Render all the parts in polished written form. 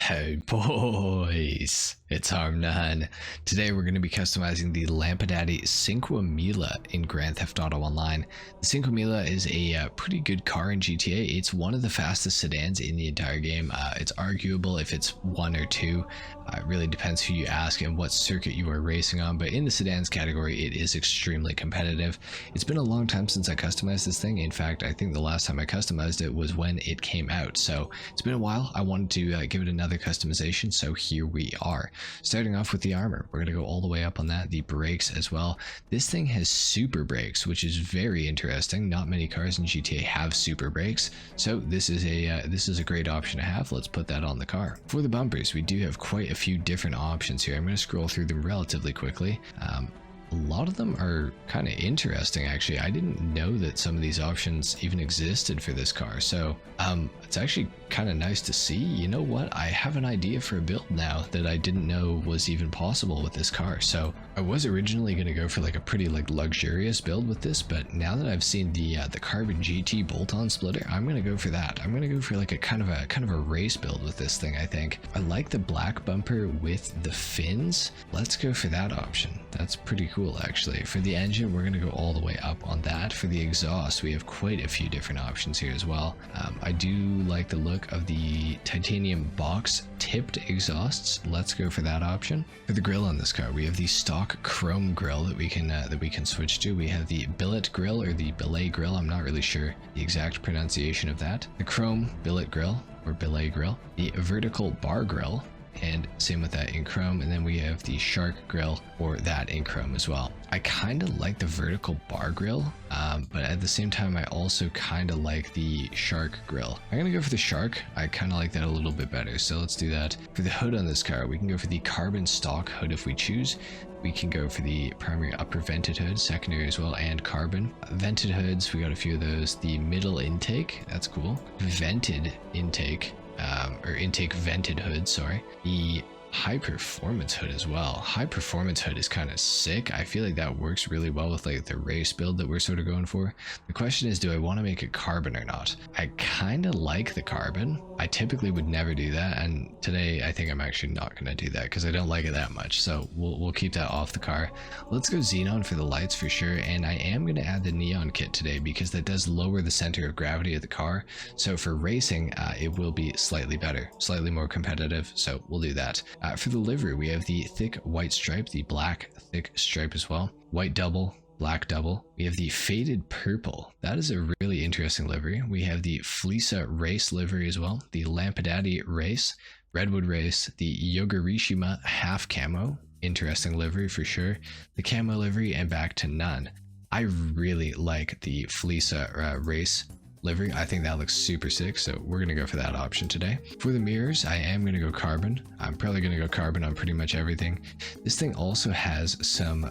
Hey boys, it's HarmNone. Today we're going to be customizing the Lampadati Cinquemila in Grand Theft Auto Online. The Cinquemila is a pretty good car in GTA. It's one of the fastest sedans in the entire game. It's arguable if it's one or two. It really depends who you ask and what circuit you are racing on, but in the sedans category it is extremely competitive. It's been a long time since I customized this thing. In fact, I think the last time I customized it was when it came out, so it's been a while. I wanted to give it another customization, so here we are. Starting off with the armor, we're going to go all the way up on that, the brakes as well. This thing has super brakes, which is very interesting. Not many cars in GTA have super brakes, so this is a great option to have. Let's put that on the car. For the bumpers, we do have quite a few different options here. I'm going to scroll through them relatively quickly. A lot of them are kind of interesting, actually. I didn't know that some of these options even existed for this car, so it's actually kind of nice to see. You know what, I have an idea for a build now that I didn't know was even possible with this car. So I was originally going to go for like a pretty luxurious build with this, but now that I've seen the Carbon GT bolt-on splitter, I'm going to go for that. I'm going to go for like a kind of a race build with this thing. I think I like the black bumper with the fins. Let's go for that option. That's pretty cool, actually. For the engine, we're going to go all the way up on that. For the exhaust, we have quite a few different options here as well. I do like the look of the titanium box tipped exhausts. Let's go for that option. For the grille on this car, we have the stock chrome grille that we can switch to. We have the billet grille, or the billet grille. I'm not really sure the exact pronunciation of that. The chrome billet grille, or billet grille. The vertical bar grille, and same with that in chrome. And then we have the shark grille, or that in chrome as well. I kind of like the vertical bar grille, but at the same time I also kind of like the shark grille. I'm gonna go for the shark. I kind of like that a little bit better, so let's do that. For the hood on this car, we can go for the carbon stock hood if we choose. We can go for the primary upper vented hood, secondary as well, and carbon. Vented hoods, we got a few of those. The middle intake, that's cool. Vented intake, or intake vented hood, sorry. The high performance hood as well. High performance hood is kind of sick. I feel like that works really well with like the race build that we're sort of going for. The question is, do I want to make it carbon or not? I kind of like the carbon. I typically would never do that, and today I think I'm actually not going to do that because I don't like it that much, so we'll keep that off the car. Let's go xenon for the lights for sure, and I am going to add the neon kit today because that does lower the center of gravity of the car, so for racing it will be slightly better, slightly more competitive, so we'll do that. For the livery, we have the thick white stripe, the black thick stripe as well, white double, black double. We have the faded purple. That is a really interesting livery. We have the Fleesa race livery as well, the Lampadati race, Redwood race, the Yogurishima half camo. Interesting livery for sure. The camo livery, and back to none. I really like the Fleesa race livery. I think that looks super sick, so we're gonna go for that option today. For the mirrors, I am gonna go carbon. I'm probably gonna go carbon on pretty much everything. This thing also has some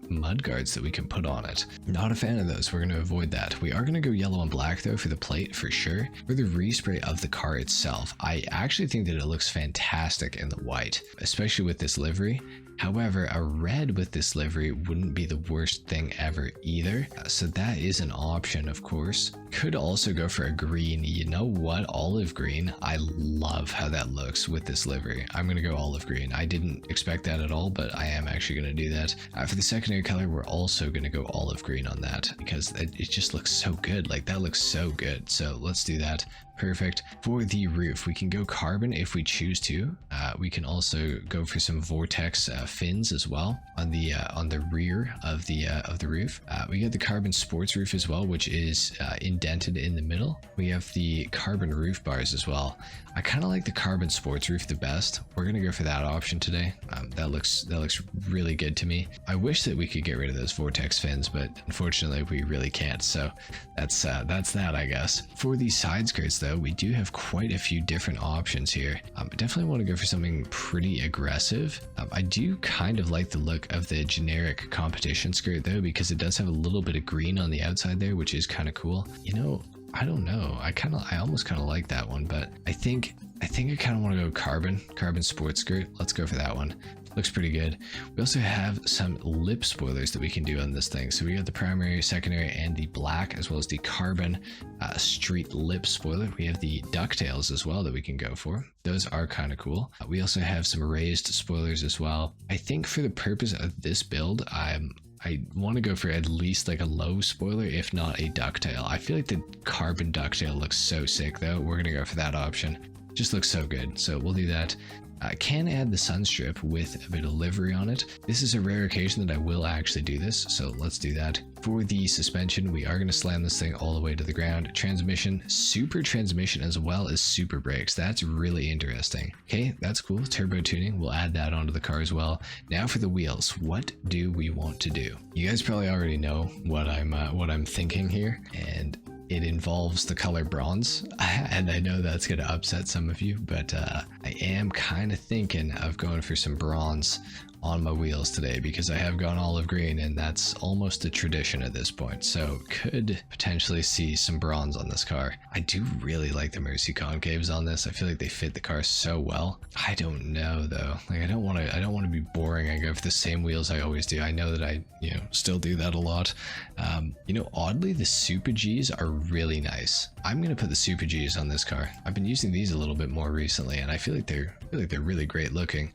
mud guards that we can put on it. Not a fan of those. We're gonna avoid that. We are gonna go yellow and black though for the plate for sure. For the respray of the car itself, I actually think that it looks fantastic in the white, especially with this livery. However, a red with this livery wouldn't be the worst thing ever either, so that is an option, of course. Could also go for a green. You know what, olive green. I love how that looks with this livery. I'm gonna go olive green. I didn't expect that at all, but I am actually gonna do that. For the secondary color, we're also gonna go olive green on that because it just looks so good. Like, that looks so good, so let's do that. Perfect. For the roof, we can go carbon if we choose to. We can also go for some vortex fins as well on the rear of the roof. We got the carbon sports roof as well, which is indented in the middle. We have the carbon roof bars as well. I kind of like the carbon sports roof the best. We're gonna go for that option today. That looks really good to me. I wish that we could get rid of those vortex fins, but unfortunately we really can't. So that's that, I guess. For the side skirts though, we do have quite a few different options here. I definitely want to go for something pretty aggressive. I do kind of like the look of the generic competition skirt though, because it does have a little bit of green on the outside there, which is kind of cool. You know, I don't know. I almost kind of like that one, but I think I kind of want to go carbon sports skirt. Let's go for that one. Looks pretty good. We also have some lip spoilers that we can do on this thing. So we have the primary, secondary, and the black, as well as the carbon street lip spoiler. We have the ducktails as well that we can go for. Those are kind of cool. We also have some raised spoilers as well. I think for the purpose of this build, I want to go for at least like a low spoiler, if not a ducktail. I feel like the carbon ducktail looks so sick though. We're going to go for that option. Just looks so good. So we'll do that. I can add the sun strip with a bit of livery on it. This is a rare occasion that I will actually do this, so let's do that. For the suspension, we are going to slam this thing all the way to the ground. Transmission, super transmission, as well as super brakes. That's really interesting. Okay, that's cool. Turbo tuning, we'll add that onto the car as well. Now for the wheels, what do we want to do? You guys probably already know what I'm thinking here, and it involves the color bronze, and I know that's going to upset some of you, but I am kind of thinking of going for some bronze on my wheels today, because I have gone olive green and that's almost a tradition at this point, so could potentially see some bronze on this car. I do really like the Mercy concaves on this. I feel like they fit the car so well. I don't know though, like I don't want to be boring. I go for the same wheels I always do. I know that I still do that a lot. Oddly, the Super G's are really nice. I'm gonna put the Super G's on this car. I've been using these a little bit more recently, and I feel like they're really great looking.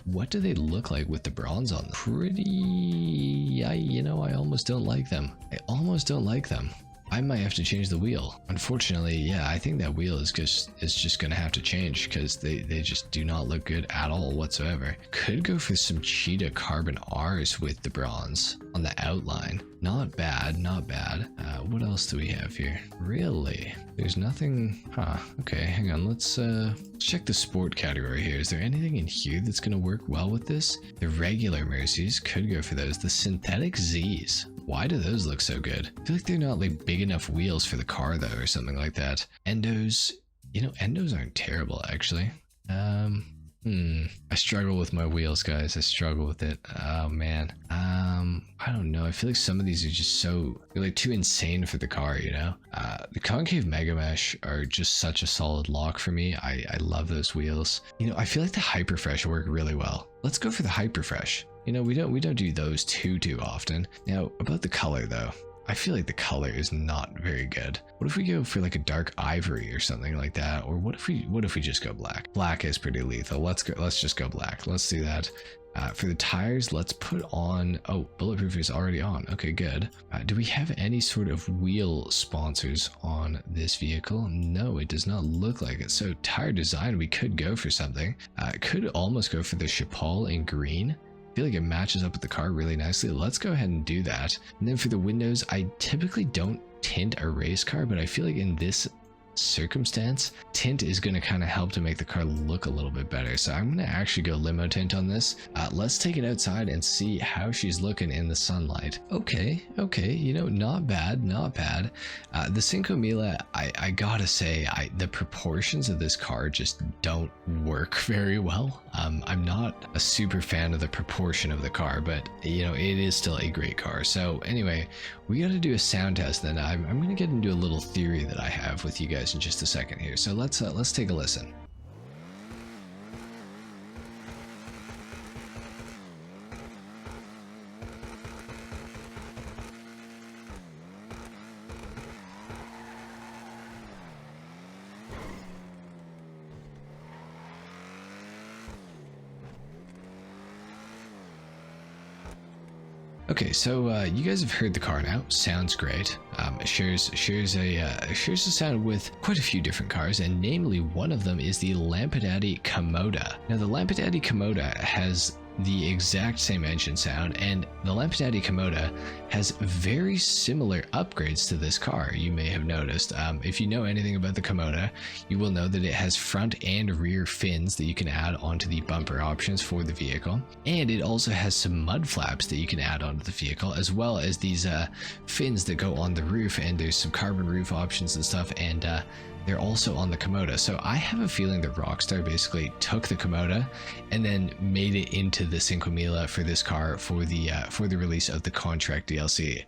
What do they look like with the bronze on them? Pretty, I almost don't like them. I might have to change the wheel. Unfortunately, yeah, I think that wheel is just gonna have to change, because they just do not look good at all whatsoever. Could go for some cheetah carbon R's with the bronze on the outline. Not bad, not bad. What else do we have here? Really? There's nothing. Huh, okay, hang on, let's check the sport category here. Is there anything in here that's gonna work well with this? The regular Mercies could go for those. The synthetic Z's, why do those look so good? I feel like they're not like big enough wheels for the car though, or something like that. Endos, endos aren't terrible actually. I struggle with my wheels, guys. I struggle with it. Oh man. I don't know. I feel like some of these are just they're like too insane for the car, The concave mega mesh are just such a solid lock for me. I love those wheels. I feel like the hyperfresh work really well. Let's go for the hyperfresh. We don't do those too often. Now, about the color though, I feel like the color is not very good. What if we go for like a dark ivory or something like that? Or what if we just go black? Black is pretty lethal. Let's just go black. Let's do that. For the tires, let's put on, bulletproof is already on. Okay, good. Do we have any sort of wheel sponsors on this vehicle? No, it does not look like it. So tire design, we could go for something. Could almost go for the Chapal in green. I feel like it matches up with the car really nicely. Let's go ahead and do that. And then for the windows, I typically don't tint a race car, but I feel like in this circumstance, tint is going to kind of help to make the car look a little bit better. So I'm going to actually go limo tint on this. Let's take it outside and see how she's looking in the sunlight. Okay, not bad. The Cinquemila, I gotta say, the proportions of this car just don't work very well. I'm not a super fan of the proportion of the car, but it is still a great car. So anyway, we got to do a sound test. Then I'm going to get into a little theory that I have with you guys in just a second here. So let's take a listen. Okay, so you guys have heard the car now. Sounds great. It shares a sound with quite a few different cars, and namely one of them is the Lampadati Cinquemila. Now, the Lampadati Cinquemila has the exact same engine sound, and the Lampadati Cinquemila has very similar upgrades to this car. You may have noticed. If you know anything about the Cinquemila, you will know that it has front and rear fins that you can add onto the bumper options for the vehicle, and it also has some mud flaps that you can add onto the vehicle, as well as these fins that go on the roof, and there's some carbon roof options and stuff, and they're also on the Cinquemila. So I have a feeling that ROCKSTAR basically took the Cinquemila and then made it into the Cinquemila for this car for the release of the contract DLC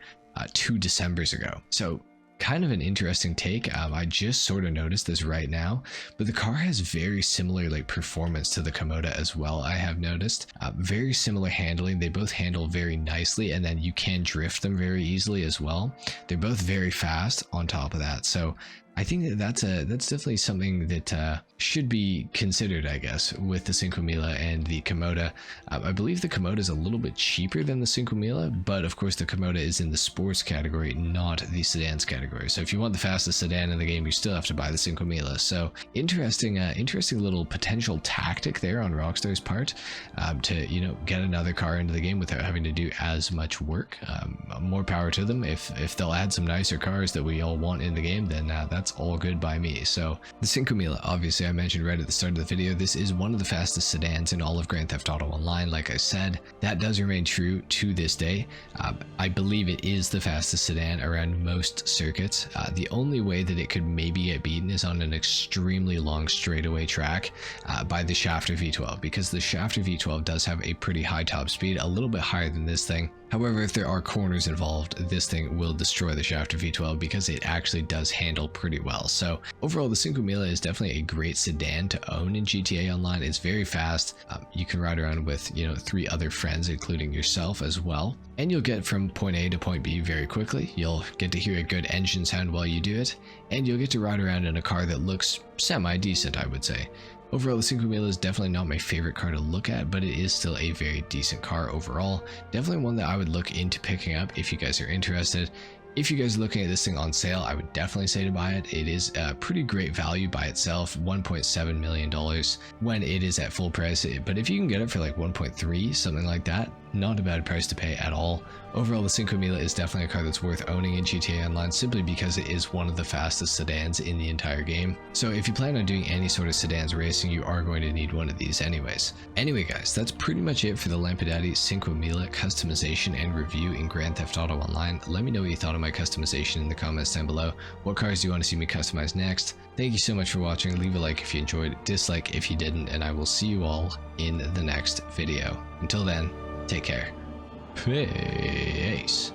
2 Decembers ago. So kind of an interesting take. I just sort of noticed this right now, but the car has very similar like performance to the Komoda as well. I have noticed very similar handling. They both handle very nicely, and then you can drift them very easily as well. They're both very fast on top of that, so I think that that's definitely something that should be considered, I guess, with the Cinquemila and the Komoda. I believe the Komoda is a little bit cheaper than the Cinquemila, but of course the Komoda is in the sports category, not the sedans category. So if you want the fastest sedan in the game, you still have to buy the Cinquemila. So interesting little potential tactic there on Rockstar's part to, you know, get another car into the game without having to do as much work. More power to them. If they'll add some nicer cars that we all want in the game, then that's all good by me. So the Cinquemila, obviously I mentioned right at the start of the video, this is one of the fastest sedans in all of Grand Theft Auto Online. Like I said, that does remain true to this day. I believe it is the fastest sedan around most circuits. The only way that it could maybe get beaten is on an extremely long straightaway track by the Shafter V12, because the Shafter V12 does have a pretty high top speed, a little bit higher than this thing. However, if there are corners involved, this thing will destroy the Shafter V12 because it actually does handle pretty well. So overall, the Cinquemila is definitely a great sedan to own in GTA Online. It's very fast. You can ride around with, you know, 3 other friends, including yourself as well. And you'll get from point A to point B very quickly. You'll get to hear a good engine sound while you do it. And you'll get to ride around in a car that looks semi-decent, I would say. Overall, the Cinquemila is definitely not my favorite car to look at, but it is still a very decent car overall. Definitely one that I would look into picking up if you guys are interested. If you guys are looking at this thing on sale, I would definitely say to buy it. It is a pretty great value by itself, $1.7 million when it is at full price. But if you can get it for like 1.3, something like that, not a bad price to pay at all. Overall, the Cinquemila is definitely a car that's worth owning in GTA Online simply because it is one of the fastest sedans in the entire game. So if you plan on doing any sort of sedans racing, you are going to need one of these anyways. Anyway guys, that's pretty much it for the Lampadati Cinquemila customization and review in Grand Theft Auto Online. Let me know what you thought of my customization in the comments down below. What cars do you want to see me customize next? Thank you so much for watching. Leave a like if you enjoyed, dislike if you didn't, and I will see you all in the next video. Until then, take care. Peace.